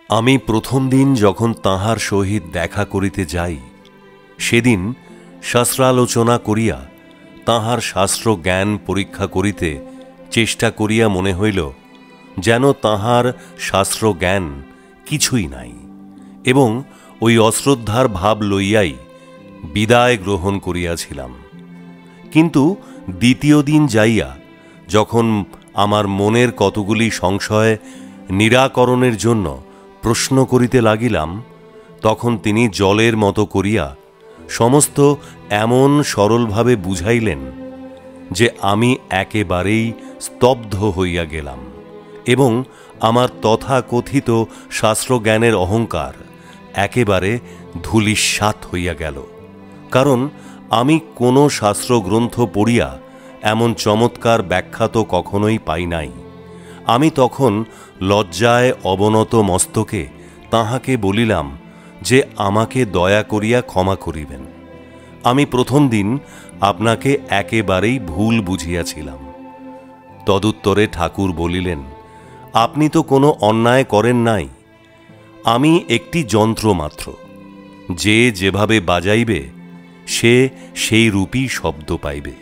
আমি প্রথম দিন যখন তাঁহার সহিত দেখা করিতে যাই, সেদিন শাস্ত্রালোচনা করিয়া তাঁহার শাস্ত্র জ্ঞান পরীক্ষা করিতে চেষ্টা করিয়া মনে হইল যেন তাঁহার শাস্ত্র জ্ঞান কিছুই নাই, এবং ওই অশ্রদ্ধার ভাব লইয়াই বিদায় গ্রহণ করিয়াছিলাম। কিন্তু দ্বিতীয় দিন যাইয়া যখন আমার মনের কতগুলি সংশয় নিরাকরণের জন্য প্রশ্ন করিতে লাগিলাম, তখন তিনি জলের মতো করিয়া সমস্ত এমন সরলভাবে বুঝাইলেন যে আমি একেবারেই স্তব্ধ হইয়া গেলাম, এবং আমার তথাকথিত শাস্ত্রজ্ঞানের অহংকার একেবারে ধূলিসাৎ হইয়া গেল। কারণ আমি কোনো শাস্ত্রগ্রন্থ পড়িয়া এমন চমৎকার ব্যাখ্যা তো কখনোই পাই নাই। আমি তখন লজ্জায় অবনত মস্তকে তাঁহাকে বলিলাম যে আমাকে দয়া করিয়া ক্ষমা করিবেন। আমি প্রথম দিন আপনাকে একেবারেই ভুল বুঝিয়াছিলাম। তদুত্তরে ঠাকুর বলিলেন, আপনি তো কোনো অন্যায় করেন নাই। আমি একটি যন্ত্র মাত্র, যে যেভাবে বাজাইবে সে সেই রূপই শব্দ পাইবে।